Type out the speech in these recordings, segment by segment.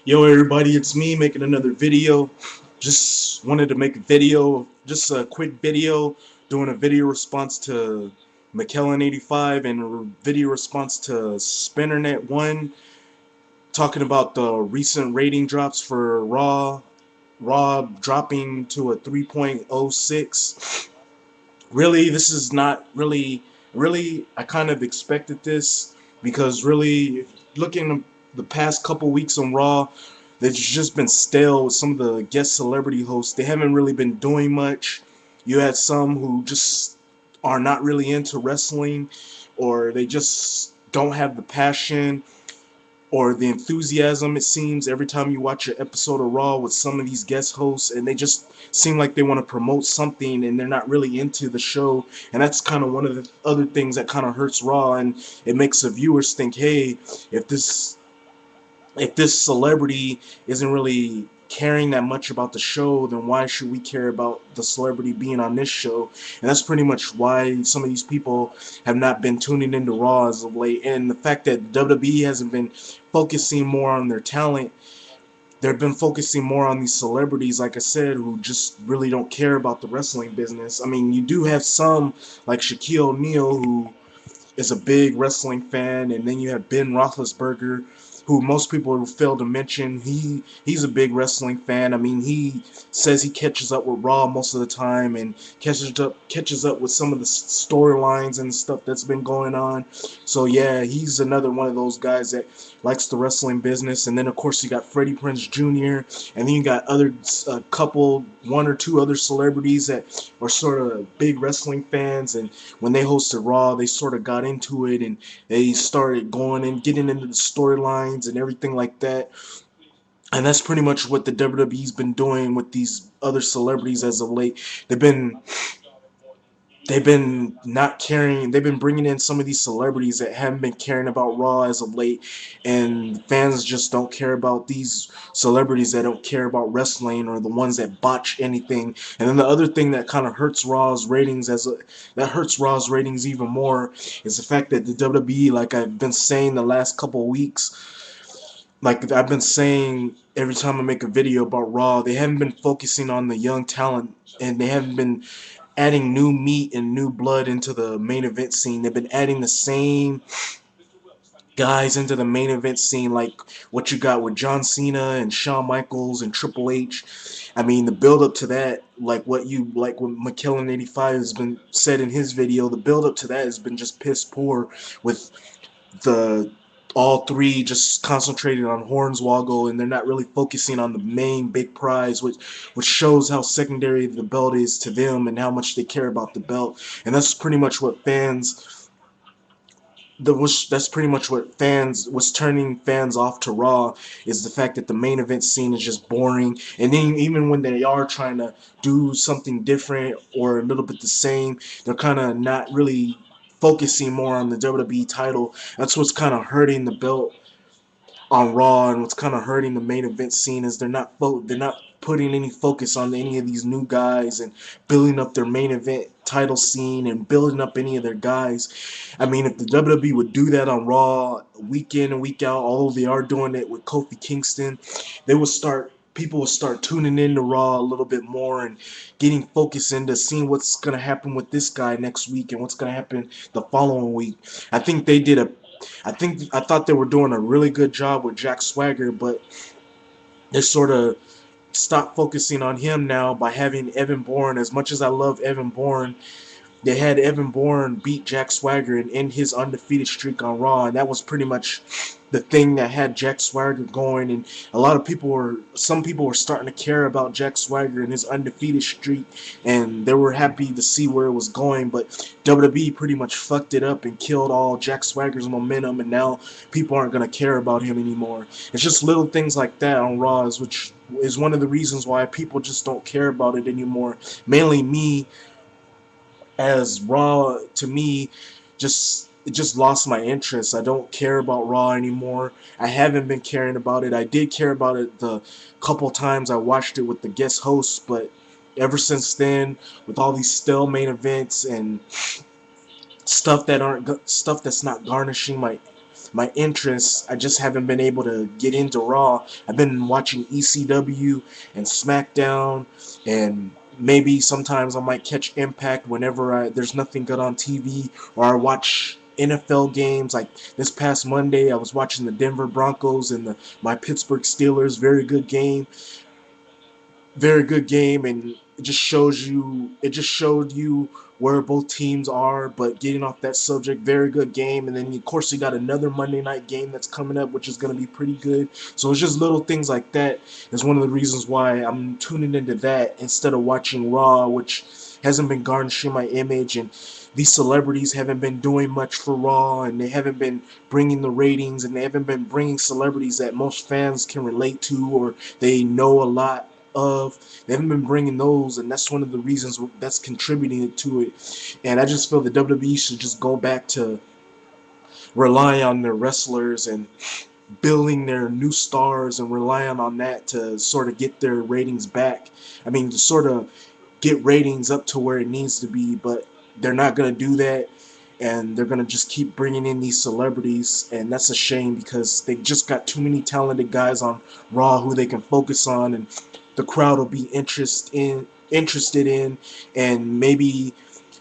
Yo everybody, it's me making another video. Just wanted to make a video, just a quick video, doing a video response to McKellen85 and a video response to Spinnernet1, talking about the recent rating drops for Raw dropping to a 3.06. Really, this is not really, I kind of expected this because really, looking at the past couple weeks on Raw, they've just been stale with some of the guest celebrity hosts. They haven't really been doing much. You had some who just are not really into wrestling, or they just don't have the passion or the enthusiasm, it seems, every time you watch an episode of Raw with some of these guest hosts, and they just seem like they want to promote something and they're not really into the show. And that's kind of one of the other things that kind of hurts Raw, and it makes the viewers think, hey, if this if this celebrity isn't really caring that much about the show, then why should we care about the celebrity being on this show? And that's pretty much why some of these people have not been tuning into Raw as of late. And the fact that WWE hasn't been focusing more on their talent, they've been focusing more on these celebrities, like I said, who just really don't care about the wrestling business. I mean, you do have some like Shaquille O'Neal, who is a big wrestling fan, and then you have Ben Roethlisberger, who most people fail to mention. He's a big wrestling fan. I mean, he says he catches up with Raw most of the time, and catches up with some of the storylines and stuff that's been going on. So yeah, he's another one of those guys that likes the wrestling business. And then of course you got Freddie Prinze Jr. and then you got other one or two other celebrities that are sort of big wrestling fans, and when they hosted Raw, they sort of got into it and they started going and getting into the storylines and everything like that. And that's pretty much what the WWE's been doing with these other celebrities as of late. They've been they've been not caring. They've been bringing in some of these celebrities that haven't been caring about Raw as of late, and fans just don't care about these celebrities that don't care about wrestling, or the ones that botch anything. And then the other thing that kind of hurts Raw's ratings that hurts Raw's ratings even more is the fact that the WWE, like I've been saying the last couple of weeks, like I've been saying every time I make a video about Raw, they haven't been focusing on the young talent, and they haven't been adding new meat and new blood into the main event scene. They've been adding the same guys into the main event scene, like what you got with John Cena and Shawn Michaels and Triple H. I mean, the build up to that, like what McKellen85 has been said in his video, the build up to that has been just piss poor, with the all three just concentrated on Hornswoggle, and they're not really focusing on the main big prize, which shows how secondary the belt is to them and how much they care about the belt. And that's pretty much what that's pretty much what fans was turning fans off to Raw, is the fact that the main event scene is just boring. And then even when they are trying to do something different or a little bit the same, they're kind of not really focusing more on the WWE title. That's what's kind of hurting the belt on Raw, and what's kind of hurting the main event scene is they're not putting any focus on any of these new guys and building up their main event title scene and building up any of their guys. I mean, if the WWE would do that on Raw week in and week out, although they are doing it with Kofi Kingston, they would start people will start tuning into Raw a little bit more and getting focused into seeing what's going to happen with this guy next week and what's going to happen the following week. I think they did a I thought they were doing a really good job with Jack Swagger, but they sort of stopped focusing on him now by having Evan Bourne. As much as I love Evan Bourne, they had Evan Bourne beat Jack Swagger and end his undefeated streak on Raw, and that was pretty much the thing that had Jack Swagger going. And some people were starting to care about Jack Swagger and his undefeated streak, and they were happy to see where it was going. But WWE pretty much fucked it up and killed all Jack Swagger's momentum, and now people aren't gonna care about him anymore. It's just little things like that on Raw, which is one of the reasons why people just don't care about it anymore. Mainly me, as Raw to me it just lost my interest. I don't care about Raw anymore. I haven't been caring about it. I did care about it the couple times I watched it with the guest hosts, but ever since then, with all these stale main events and stuff that's not garnishing my interests. I just haven't been able to get into Raw. I've been watching ECW and SmackDown, and maybe sometimes I might catch Impact whenever there's nothing good on TV, or I watch NFL games. Like this past Monday, I was watching the Denver Broncos and my Pittsburgh Steelers. Very good game, and it just showed you where both teams are. But getting off that subject, very good game. And then of course you got another Monday night game that's coming up, which is going to be pretty good. So it's just little things like that is one of the reasons why I'm tuning into that instead of watching Raw, which hasn't been garnishing my image, and these celebrities haven't been doing much for Raw, and they haven't been bringing the ratings, and they haven't been bringing celebrities that most fans can relate to or they know a lot of. They haven't been bringing those, and that's one of the reasons that's contributing to it. And I just feel the WWE should just go back to relying on their wrestlers and building their new stars and relying on that to sort of get their ratings back. I mean, to sort of get ratings up to where it needs to be, but they're not going to do that. And they're going to just keep bringing in these celebrities, and that's a shame because they just got too many talented guys on Raw who they can focus on, and the crowd will be interested in, and maybe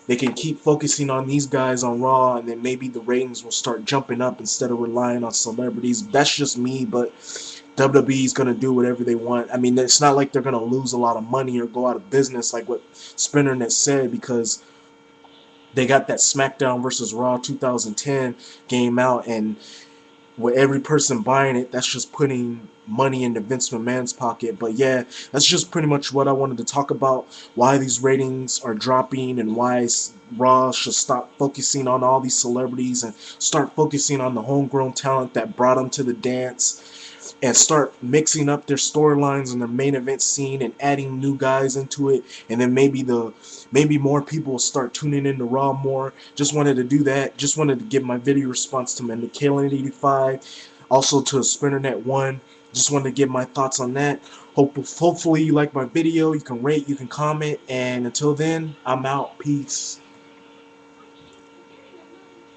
they can keep focusing on these guys on Raw, and then maybe the ratings will start jumping up instead of relying on celebrities. That's just me, but WWE is going to do whatever they want. I mean, it's not like they're going to lose a lot of money or go out of business like what Spinnernet said, because they got that SmackDown versus Raw 2010 game out, and with every person buying it, that's just putting money into Vince McMahon's pocket. But yeah, that's just pretty much what I wanted to talk about, why these ratings are dropping and why Raw should stop focusing on all these celebrities and start focusing on the homegrown talent that brought them to the dance, and start mixing up their storylines and their main event scene and adding new guys into it, and then maybe more people will start tuning into Raw more. Just wanted to do that. Just wanted to give my video response to McKellen85, also to Spinnernet1. Just wanted to give my thoughts on that. Hopefully you like my video. You can rate, you can comment, and until then, I'm out. Peace.